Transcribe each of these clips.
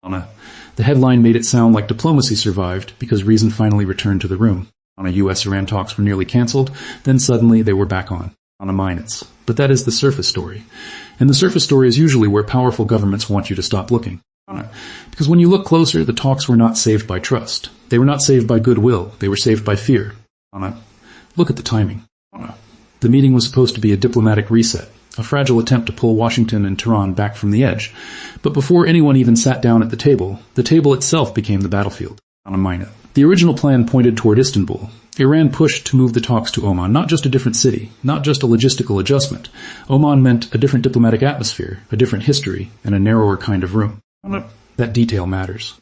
The headline made it sound like diplomacy survived because reason finally returned to the room. US-Iran talks were nearly cancelled, then suddenly they were back on a minus. But that is the surface story. And the surface story is usually where powerful governments want you to stop looking. Because when you look closer, the talks were not saved by trust. They were not saved by goodwill. They were saved by fear. Look at the timing. The meeting was supposed to be a diplomatic reset, a fragile attempt to pull Washington and Tehran back from the edge. But before anyone even sat down at the table itself became the battlefield. The original plan pointed toward Istanbul. Iran pushed to move the talks to Oman, not just a different city, not just a logistical adjustment. Oman meant a different diplomatic atmosphere, a different history, and a narrower kind of room. That detail matters.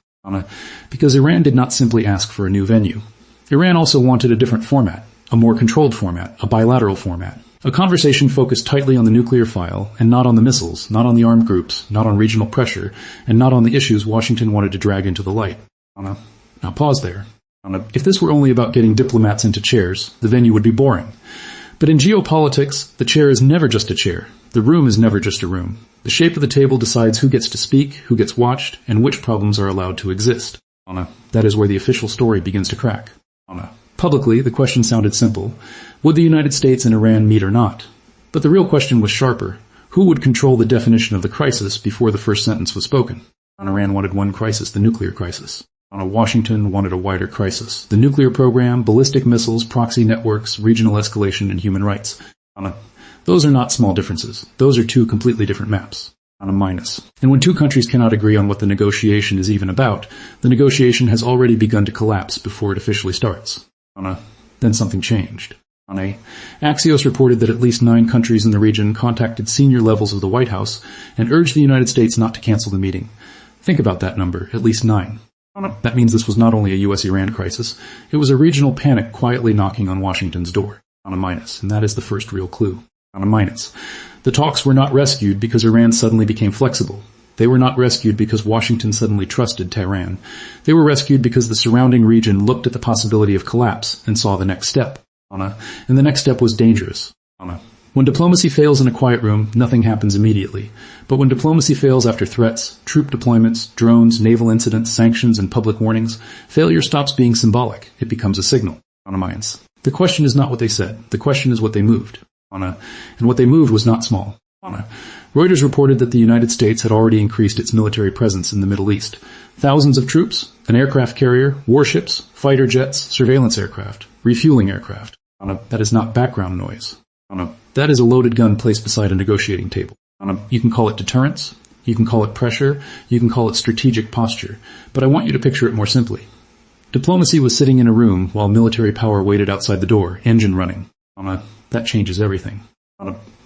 Because Iran did not simply ask for a new venue. Iran also wanted a different format, a more controlled format, a bilateral format. A conversation focused tightly on the nuclear file and not on the missiles, not on the armed groups, not on regional pressure, and not on the issues Washington wanted to drag into the light. Now pause there. If this were only about getting diplomats into chairs, the venue would be boring. But in geopolitics, the chair is never just a chair. The room is never just a room. The shape of the table decides who gets to speak, who gets watched, and which problems are allowed to exist. That is where the official story begins to crack. Publicly, the question sounded simple. Would the United States and Iran meet or not? But the real question was sharper. Who would control the definition of the crisis before the first sentence was spoken? Iran wanted one crisis, the nuclear crisis. Washington wanted a wider crisis. The nuclear program, ballistic missiles, proxy networks, regional escalation, and human rights. Those are not small differences. Those are two completely different maps. On a minus. And when two countries cannot agree on what the negotiation is even about, the negotiation has already begun to collapse before it officially starts. Then something changed. Axios reported that at least 9 countries in the region contacted senior levels of the White House and urged the United States not to cancel the meeting. Think about that number, at least 9. That means this was not only a US-Iran crisis, it was a regional panic quietly knocking on Washington's door. On a minus, and that is the first real clue. On a minus. The talks were not rescued because Iran suddenly became flexible. They were not rescued because Washington suddenly trusted Tehran. They were rescued because the surrounding region looked at the possibility of collapse and saw the next step. And the next step was dangerous. When diplomacy fails in a quiet room, nothing happens immediately. But when diplomacy fails after threats, troop deployments, drones, naval incidents, sanctions, and public warnings, failure stops being symbolic. It becomes a signal. The question is not what they said. The question is what they moved. And what they moved was not small. Reuters reported that the United States had already increased its military presence in the Middle East. Thousands of troops, an aircraft carrier, warships, fighter jets, surveillance aircraft, refueling aircraft. That is not background noise. That is a loaded gun placed beside a negotiating table. You can call it deterrence, you can call it pressure, you can call it strategic posture, but I want you to picture it more simply. Diplomacy was sitting in a room while military power waited outside the door, engine running. That changes everything.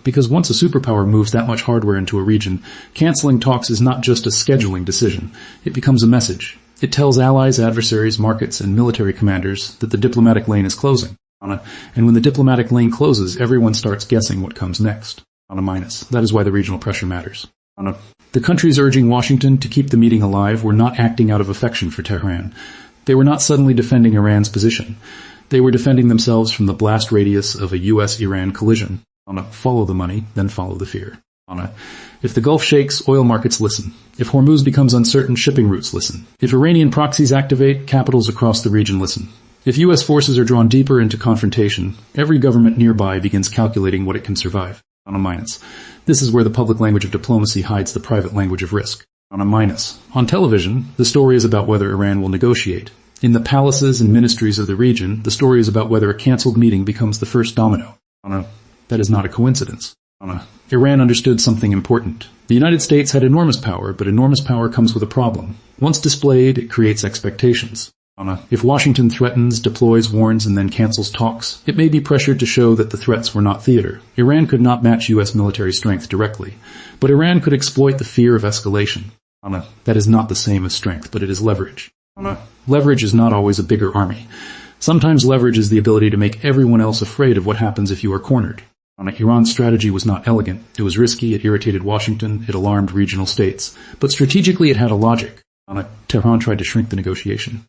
Because once a superpower moves that much hardware into a region, canceling talks is not just a scheduling decision. It becomes a message. It tells allies, adversaries, markets, and military commanders that the diplomatic lane is closing. And when the diplomatic lane closes, everyone starts guessing what comes next. On a minus. That is why the regional pressure matters. The countries urging Washington to keep the meeting alive were not acting out of affection for Tehran. They were not suddenly defending Iran's position. They were defending themselves from the blast radius of a US-Iran collision. Follow the money, then follow the fear. If the Gulf shakes, oil markets listen. If Hormuz becomes uncertain, shipping routes listen. If Iranian proxies activate, capitals across the region listen. If U.S. forces are drawn deeper into confrontation, every government nearby begins calculating what it can survive. On a minus. This is where the public language of diplomacy hides the private language of risk. On a minus. On television, the story is about whether Iran will negotiate. In the palaces and ministries of the region, the story is about whether a cancelled meeting becomes the first domino. That is not a coincidence. Iran understood something important. The United States had enormous power, but enormous power comes with a problem. Once displayed, it creates expectations. If Washington threatens, deploys, warns, and then cancels talks, it may be pressured to show that the threats were not theater. Iran could not match U.S. military strength directly, but Iran could exploit the fear of escalation. That is not the same as strength, but it is leverage. Leverage is not always a bigger army. Sometimes leverage is the ability to make everyone else afraid of what happens if you are cornered. Iran's strategy was not elegant. It was risky, it irritated Washington, it alarmed regional states. But strategically it had a logic. Tehran tried to shrink the negotiation.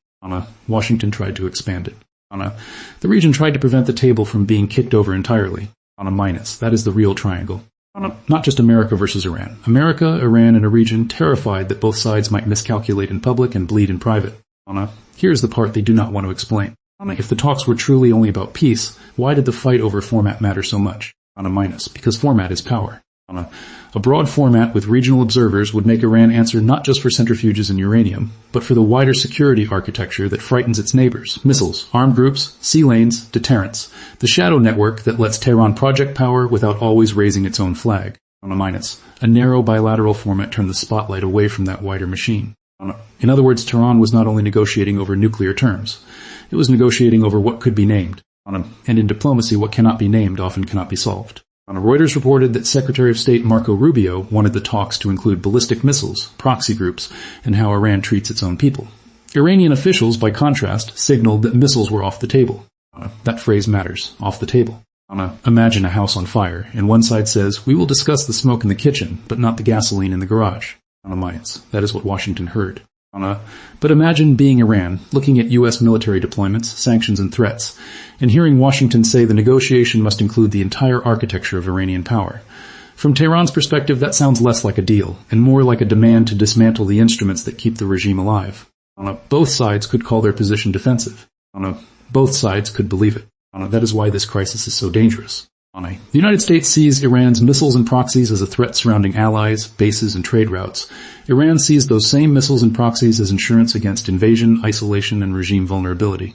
Washington tried to expand it. The region tried to prevent the table from being kicked over entirely. On a minus. That is the real triangle. Not just America versus Iran. America, Iran, and a region terrified that both sides might miscalculate in public and bleed in private. Here's the part they do not want to explain. If the talks were truly only about peace, why did the fight over format matter so much? Because format is power. A broad format with regional observers would make Iran answer not just for centrifuges and uranium, but for the wider security architecture that frightens its neighbors, missiles, armed groups, sea lanes, deterrence, the shadow network that lets Tehran project power without always raising its own flag. A narrow bilateral format turned the spotlight away from that wider machine. In other words, Tehran was not only negotiating over nuclear terms, it was negotiating over what could be named. And in diplomacy, what cannot be named often cannot be solved. Reuters reported that Secretary of State Marco Rubio wanted the talks to include ballistic missiles, proxy groups, and how Iran treats its own people. Iranian officials, by contrast, signaled that missiles were off the table. That phrase matters, off the table. Imagine a house on fire, and one side says, we will discuss the smoke in the kitchen, but not the gasoline in the garage. That is what Washington heard. But imagine being Iran, looking at U.S. military deployments, sanctions, and threats, and hearing Washington say the negotiation must include the entire architecture of Iranian power. From Tehran's perspective, that sounds less like a deal, and more like a demand to dismantle the instruments that keep the regime alive. Both sides could call their position defensive. Both sides could believe it. That is why this crisis is so dangerous. The United States sees Iran's missiles and proxies as a threat surrounding allies, bases, and trade routes. Iran sees those same missiles and proxies as insurance against invasion, isolation, and regime vulnerability.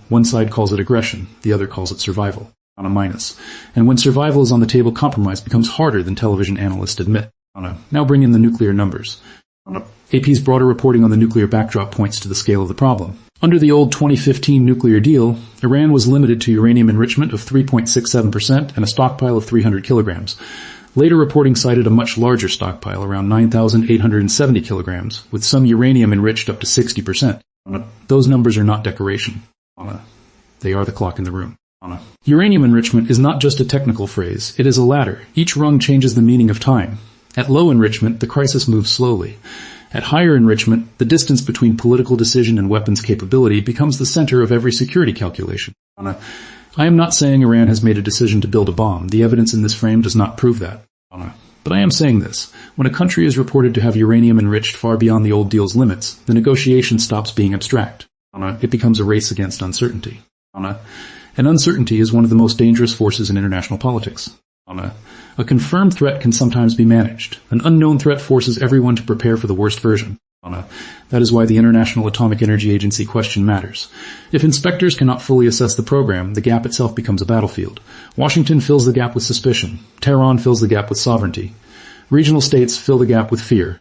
One side calls it aggression, the other calls it survival. And when survival is on the table, compromise becomes harder than television analysts admit. Now bring in the nuclear numbers. AP's broader reporting on the nuclear backdrop points to the scale of the problem. Under the old 2015 nuclear deal, Iran was limited to uranium enrichment of 3.67% and a stockpile of 300 kilograms. Later reporting cited a much larger stockpile, around 9,870 kilograms, with some uranium enriched up to 60%. Those numbers are not decoration. They are the clock in the room. Uranium enrichment is not just a technical phrase, it is a ladder. Each rung changes the meaning of time. At low enrichment, the crisis moves slowly. At higher enrichment, the distance between political decision and weapons capability becomes the center of every security calculation. I am not saying Iran has made a decision to build a bomb. The evidence in this frame does not prove that. But I am saying this. When a country is reported to have uranium enriched far beyond the old deal's limits, the negotiation stops being abstract. It becomes a race against uncertainty. And uncertainty is one of the most dangerous forces in international politics. A confirmed threat can sometimes be managed. An unknown threat forces everyone to prepare for the worst version. That is why the International Atomic Energy Agency question matters. If inspectors cannot fully assess the program, the gap itself becomes a battlefield. Washington fills the gap with suspicion. Tehran fills the gap with sovereignty. Regional states fill the gap with fear.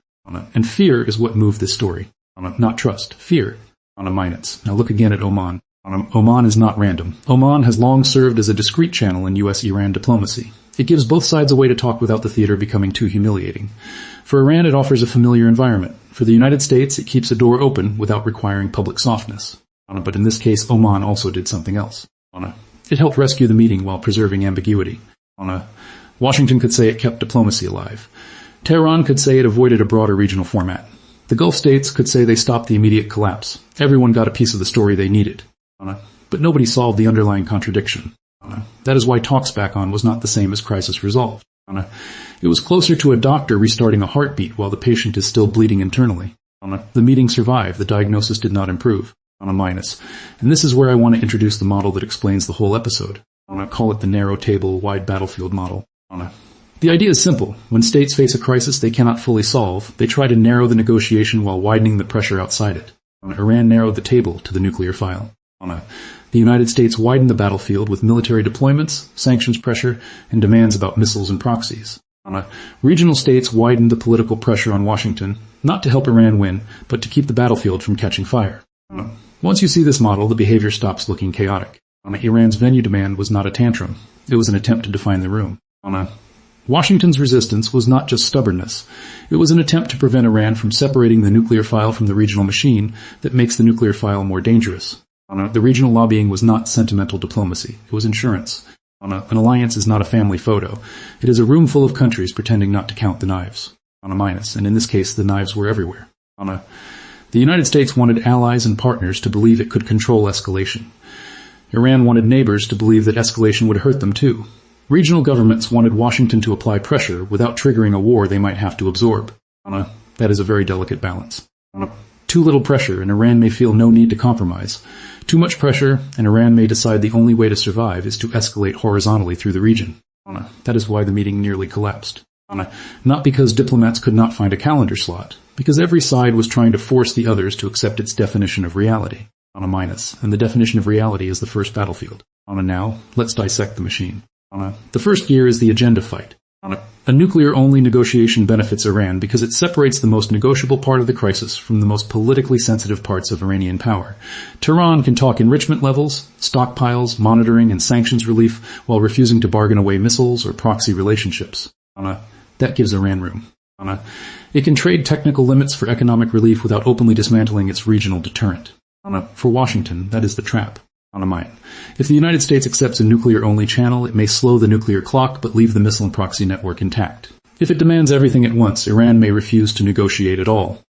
And fear is what moved this story. Not trust. Fear. Now look again at Oman. Oman is not random. Oman has long served as a discreet channel in U.S.-Iran diplomacy. It gives both sides a way to talk without the theater becoming too humiliating. For Iran, it offers a familiar environment. For the United States, it keeps a door open without requiring public softness. But in this case, Oman also did something else. It helped rescue the meeting while preserving ambiguity. Washington could say it kept diplomacy alive. Tehran could say it avoided a broader regional format. The Gulf states could say they stopped the immediate collapse. Everyone got a piece of the story they needed. But nobody solved the underlying contradiction. That is why talks back on was not the same as crisis resolved. It was closer to a doctor restarting a heartbeat while the patient is still bleeding internally. The meeting survived, the diagnosis did not improve. And this is where I want to introduce the model that explains the whole episode. I call it the narrow table, wide battlefield model. The idea is simple. When states face a crisis they cannot fully solve, they try to narrow the negotiation while widening the pressure outside it. Iran narrowed the table to the nuclear file. The United States widened the battlefield with military deployments, sanctions pressure, and demands about missiles and proxies. Regional states widened the political pressure on Washington, not to help Iran win, but to keep the battlefield from catching fire. Once you see this model, the behavior stops looking chaotic. Iran's venue demand was not a tantrum. It was an attempt to define the room. Washington's resistance was not just stubbornness. It was an attempt to prevent Iran from separating the nuclear file from the regional machine that makes the nuclear file more dangerous. The regional lobbying was not sentimental diplomacy. It was insurance. An alliance is not a family photo. It is a room full of countries pretending not to count the knives. And in this case, the knives were everywhere. The United States wanted allies and partners to believe it could control escalation. Iran wanted neighbors to believe that escalation would hurt them too. Regional governments wanted Washington to apply pressure without triggering a war they might have to absorb. That is a very delicate balance. Too little pressure, and Iran may feel no need to compromise. Too much pressure, and Iran may decide the only way to survive is to escalate horizontally through the region. That is why the meeting nearly collapsed. Not because diplomats could not find a calendar slot, because every side was trying to force the others to accept its definition of reality. And the definition of reality is the first battlefield. Now, let's dissect the machine. The first gear is the agenda fight. A nuclear-only negotiation benefits Iran because it separates the most negotiable part of the crisis from the most politically sensitive parts of Iranian power. Tehran can talk enrichment levels, stockpiles, monitoring, and sanctions relief while refusing to bargain away missiles or proxy relationships. That gives Iran room. It can trade technical limits for economic relief without openly dismantling its regional deterrent. For Washington, that is the trap. If the United States accepts a nuclear-only channel, it may slow the nuclear clock but leave the missile and proxy network intact. If it demands everything at once, Iran may refuse to negotiate at all.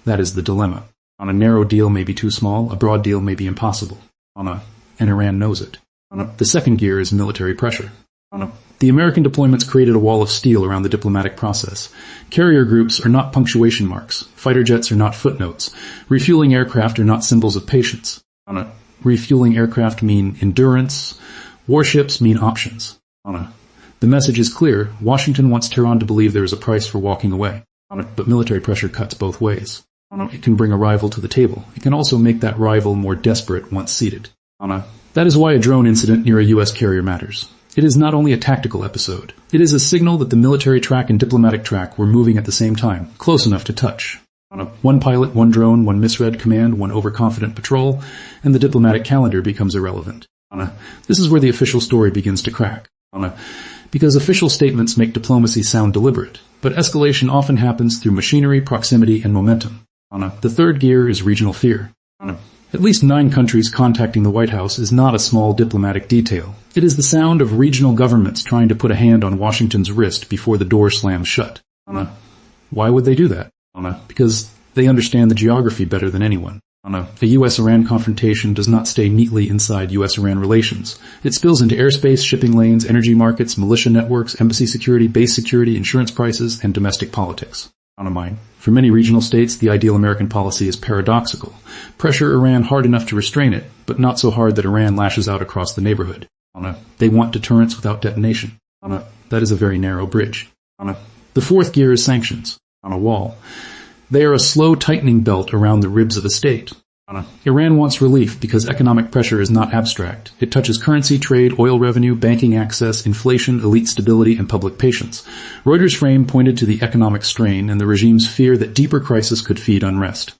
That is the dilemma. A narrow deal may be too small, a broad deal may be impossible. And Iran knows it. The second gear is military pressure. The American deployments created a wall of steel around the diplomatic process. Carrier groups are not punctuation marks. Fighter jets are not footnotes. Refueling aircraft are not symbols of patience. Refueling aircraft mean endurance. Warships mean options. The message is clear. Washington wants Tehran to believe there is a price for walking away. But military pressure cuts both ways. It can bring a rival to the table. It can also make that rival more desperate once seated. That is why a drone incident near a U.S. carrier matters. It is not only a tactical episode. It is a signal that the military track and diplomatic track were moving at the same time, close enough to touch. One pilot, one drone, one misread command, one overconfident patrol, and the diplomatic calendar becomes irrelevant. This is where the official story begins to crack. Because official statements make diplomacy sound deliberate, but escalation often happens through machinery, proximity, and momentum. The third gear is regional fear. At least 9 countries contacting the White House is not a small diplomatic detail. It is the sound of regional governments trying to put a hand on Washington's wrist before the door slams shut. Why would they do that? Because they understand the geography better than anyone. A U.S.-Iran confrontation does not stay neatly inside U.S.-Iran relations. It spills into airspace, shipping lanes, energy markets, militia networks, embassy security, base security, insurance prices, and domestic politics. For many regional states, the ideal American policy is paradoxical. Pressure Iran hard enough to restrain it, but not so hard that Iran lashes out across the neighborhood. They want deterrence without detonation. That is a very narrow bridge. The fourth gear is sanctions. On a wall. They are a slow tightening belt around the ribs of a state. Iran wants relief because economic pressure is not abstract. It touches currency, trade, oil revenue, banking access, inflation, elite stability, and public patience. Reuters' frame pointed to the economic strain and the regime's fear that deeper crisis could feed unrest.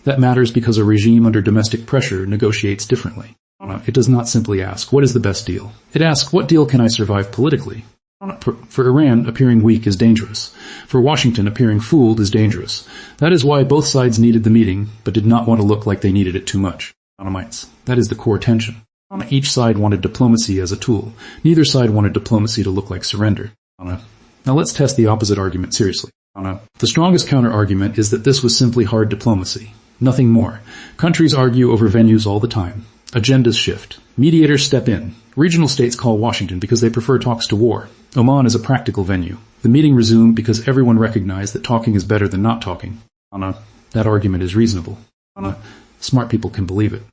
That matters because a regime under domestic pressure negotiates differently. It does not simply ask, what is the best deal? It asks, what deal can I survive politically? For Iran, appearing weak is dangerous. For Washington, appearing fooled is dangerous. That is why both sides needed the meeting, but did not want to look like they needed it too much. That is the core tension. Each side wanted diplomacy as a tool. Neither side wanted diplomacy to look like surrender. Now let's test the opposite argument seriously. The strongest counter-argument is that this was simply hard diplomacy. Nothing more. Countries argue over venues all the time. Agendas shift. Mediators step in. Regional states call Washington because they prefer talks to war. Oman is a practical venue. The meeting resumed because everyone recognized that talking is better than not talking. That argument is reasonable. Smart people can believe it.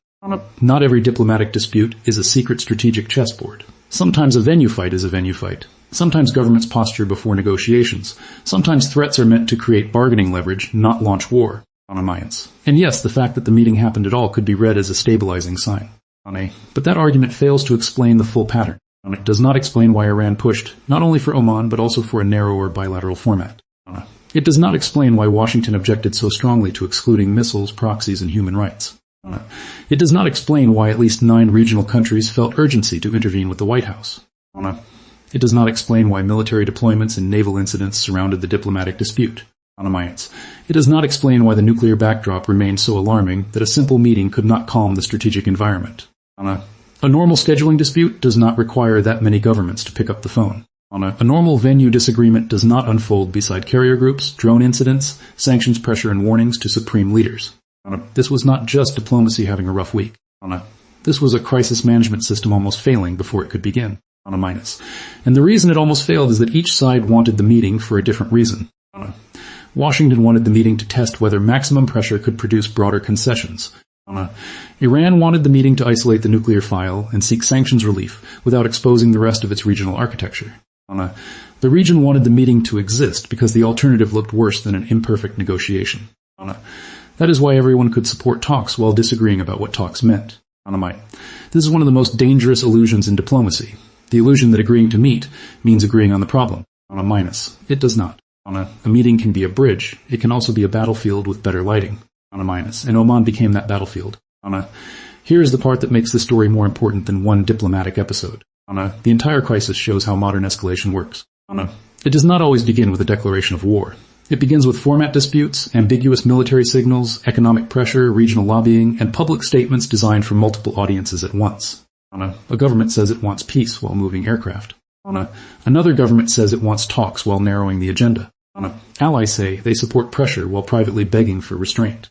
Not every diplomatic dispute is a secret strategic chessboard. Sometimes a venue fight is a venue fight. Sometimes governments posture before negotiations. Sometimes threats are meant to create bargaining leverage, not launch war. And yes, the fact that the meeting happened at all could be read as a stabilizing sign. But that argument fails to explain the full pattern. It does not explain why Iran pushed, not only for Oman, but also for a narrower bilateral format. It does not explain why Washington objected so strongly to excluding missiles, proxies, and human rights. It does not explain why at least 9 regional countries felt urgency to intervene with the White House. It does not explain why military deployments and naval incidents surrounded the diplomatic dispute. It does not explain why the nuclear backdrop remained so alarming that a simple meeting could not calm the strategic environment. A normal scheduling dispute does not require that many governments to pick up the phone. A normal venue disagreement does not unfold beside carrier groups, drone incidents, sanctions pressure and warnings to supreme leaders. This was not just diplomacy having a rough week. This was a crisis management system almost failing before it could begin. on a minus. And the reason it almost failed is that each side wanted the meeting for a different reason. Washington wanted the meeting to test whether maximum pressure could produce broader concessions. Iran wanted the meeting to isolate the nuclear file and seek sanctions relief without exposing the rest of its regional architecture. The region wanted the meeting to exist because the alternative looked worse than an imperfect negotiation. That is why everyone could support talks while disagreeing about what talks meant. This is one of the most dangerous illusions in diplomacy. The illusion that agreeing to meet means agreeing on the problem. It does not. A meeting can be a bridge. It can also be a battlefield with better lighting. And Oman became that battlefield. Here is the part that makes the story more important than one diplomatic episode. The entire crisis shows how modern escalation works. It does not always begin with a declaration of war. It begins with format disputes, ambiguous military signals, economic pressure, regional lobbying, and public statements designed for multiple audiences at once. A government says it wants peace while moving aircraft. Another government says it wants talks while narrowing the agenda. Allies say they support pressure while privately begging for restraint.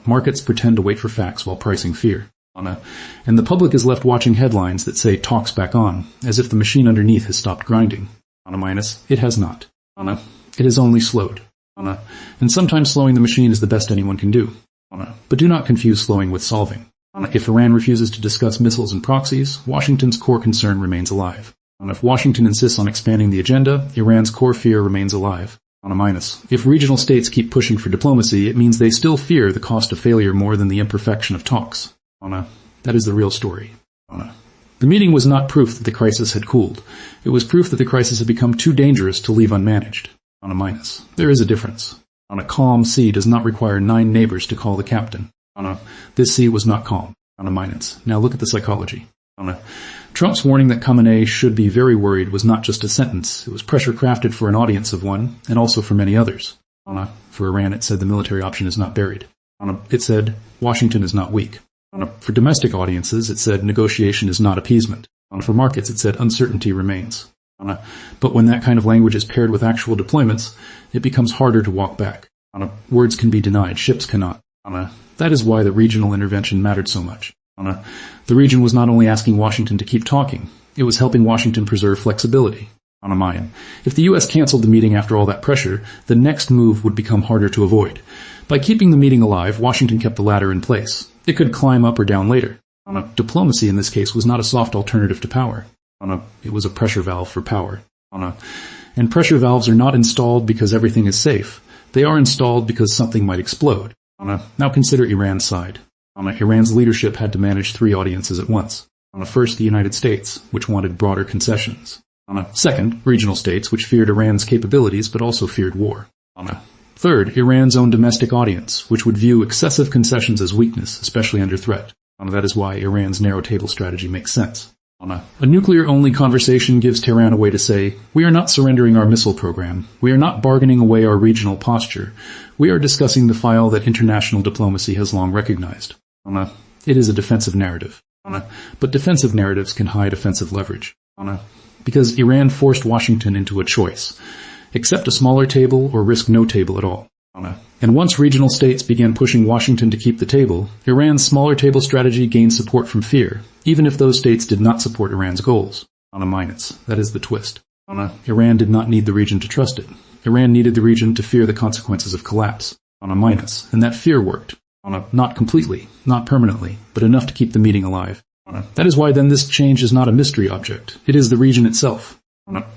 Markets pretend to wait for facts while pricing fear. And the public is left watching headlines that say talks back on, as if the machine underneath has stopped grinding. It has not. It has only slowed. And sometimes slowing the machine is the best anyone can do. But do not confuse slowing with solving. If Iran refuses to discuss missiles and proxies, Washington's core concern remains alive. If Washington insists on expanding the agenda, Iran's core fear remains alive. If regional states keep pushing for diplomacy, it means they still fear the cost of failure more than the imperfection of talks. That is the real story. The meeting was not proof that the crisis had cooled. It was proof that the crisis had become too dangerous to leave unmanaged. There is a difference. A calm sea does not require 9 neighbors to call the captain. This sea was not calm. Now look at the psychology. Trump's warning that Khamenei should be very worried was not just a sentence. It was pressure crafted for an audience of one, and also for many others. For Iran, it said the military option is not buried. It said Washington is not weak. For domestic audiences, it said negotiation is not appeasement. For markets, it said uncertainty remains. But when that kind of language is paired with actual deployments, it becomes harder to walk back. Words can be denied, ships cannot. That is why the regional intervention mattered so much. The region was not only asking Washington to keep talking, it was helping Washington preserve flexibility. If the U.S. canceled the meeting after all that pressure, the next move would become harder to avoid. By keeping the meeting alive, Washington kept the ladder in place. It could climb up or down later. Diplomacy in this case was not a soft alternative to power. It was a pressure valve for power. And pressure valves are not installed because everything is safe. They are installed because something might explode. Now consider Iran's side. Iran's leadership had to manage 3 audiences at once. First, the United States, which wanted broader concessions. Second, regional states, which feared Iran's capabilities but also feared war. Third, Iran's own domestic audience, which would view excessive concessions as weakness, especially under threat. That is why Iran's narrow table strategy makes sense. A nuclear-only conversation gives Tehran a way to say, we are not surrendering our missile program. We are not bargaining away our regional posture. We are discussing the file that international diplomacy has long recognized. It is a defensive narrative. But defensive narratives can hide offensive leverage. Because Iran forced Washington into a choice. Accept a smaller table or risk no table at all. And once regional states began pushing Washington to keep the table, Iran's smaller table strategy gained support from fear, even if those states did not support Iran's goals. That is the twist. Iran did not need the region to trust it. Iran needed the region to fear the consequences of collapse. And that fear worked. Not completely, not permanently, but enough to keep the meeting alive. That is why then this change is not a mystery object. It is the region itself.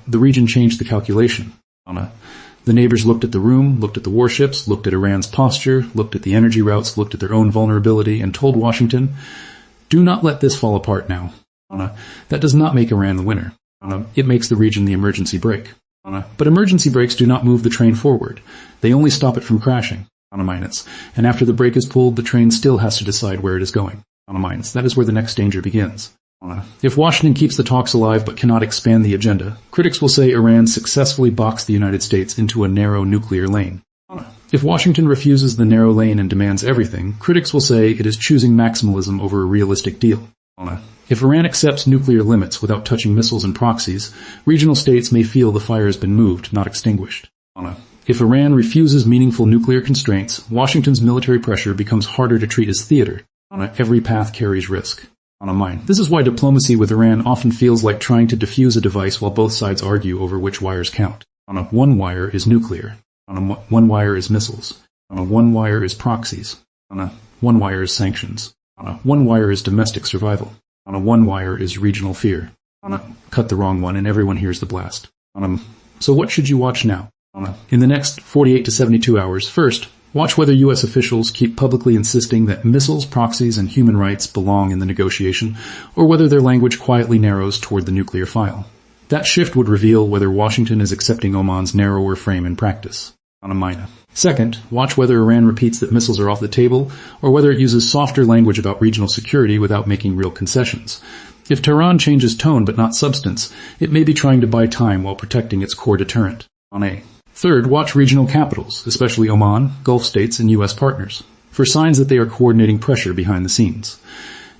The region changed the calculation. The neighbors looked at the room, looked at the warships, looked at Iran's posture, looked at the energy routes, looked at their own vulnerability, and told Washington, do not let this fall apart now. That does not make Iran the winner. It makes the region the emergency brake. But emergency brakes do not move the train forward. They only stop it from crashing. And after the brake is pulled, the train still has to decide where it is going. That is where the next danger begins. If Washington keeps the talks alive but cannot expand the agenda, critics will say Iran successfully boxed the United States into a narrow nuclear lane. If Washington refuses the narrow lane and demands everything, critics will say it is choosing maximalism over a realistic deal. If Iran accepts nuclear limits without touching missiles and proxies, regional states may feel the fire has been moved, not extinguished. If Iran refuses meaningful nuclear constraints, Washington's military pressure becomes harder to treat as theater. Every path carries risk. On a mine. This is why diplomacy with Iran often feels like trying to defuse a device while both sides argue over which wires count. On a one wire is nuclear. On a one wire is missiles. On a one wire is proxies. On a one wire is sanctions. On a one wire is domestic survival. On a one wire is regional fear. On a cut the wrong one and everyone hears the blast. So what should you watch now? In the next 48 to 72 hours, first, watch whether U.S. officials keep publicly insisting that missiles, proxies, and human rights belong in the negotiation, or whether their language quietly narrows toward the nuclear file. That shift would reveal whether Washington is accepting Oman's narrower frame in practice. On a mina. Second, watch whether Iran repeats that missiles are off the table, or whether it uses softer language about regional security without making real concessions. If Tehran changes tone but not substance, it may be trying to buy time while protecting its core deterrent. On a. Third, watch regional capitals, especially Oman, Gulf states, and U.S. partners, for signs that they are coordinating pressure behind the scenes.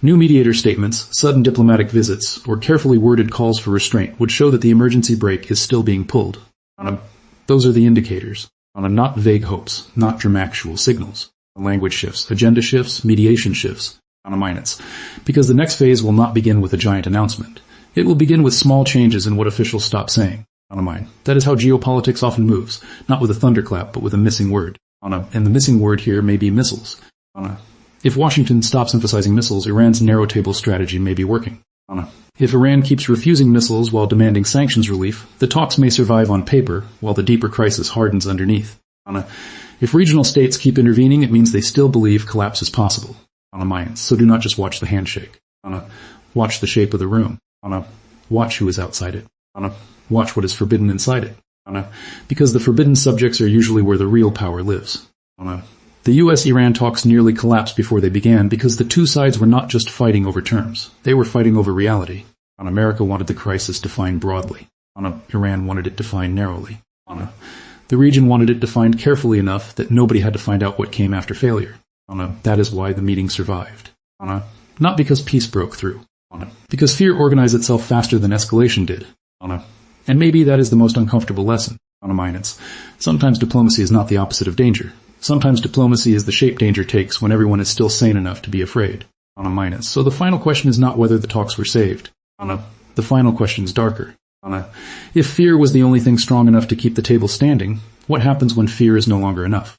New mediator statements, sudden diplomatic visits, or carefully worded calls for restraint would show that the emergency brake is still being pulled. Those are the indicators. Not vague hopes, not dramactual signals. Language shifts, agenda shifts, mediation shifts. Minutes. Because the next phase will not begin with a giant announcement. It will begin with small changes in what officials stop saying. That is how geopolitics often moves, not with a thunderclap, but with a missing word. And the missing word here may be missiles. If Washington stops emphasizing missiles, Iran's narrow table strategy may be working. If Iran keeps refusing missiles while demanding sanctions relief, the talks may survive on paper, while the deeper crisis hardens underneath. If regional states keep intervening, it means they still believe collapse is possible. So do not just watch the handshake. Watch the shape of the room. Watch who is outside it. Watch what is forbidden inside it. Because the forbidden subjects are usually where the real power lives. The U.S.-Iran talks nearly collapsed before they began because the two sides were not just fighting over terms. They were fighting over reality. America wanted the crisis defined broadly. Iran wanted it defined narrowly. The region wanted it defined carefully enough that nobody had to find out what came after failure. That is why the meeting survived. Not because peace broke through. Because fear organized itself faster than escalation did. And maybe that is the most uncomfortable lesson. Sometimes diplomacy is not the opposite of danger. Sometimes diplomacy is the shape danger takes when everyone is still sane enough to be afraid. So the final question is not whether the talks were saved. The final question is darker. If fear was the only thing strong enough to keep the table standing, what happens when fear is no longer enough?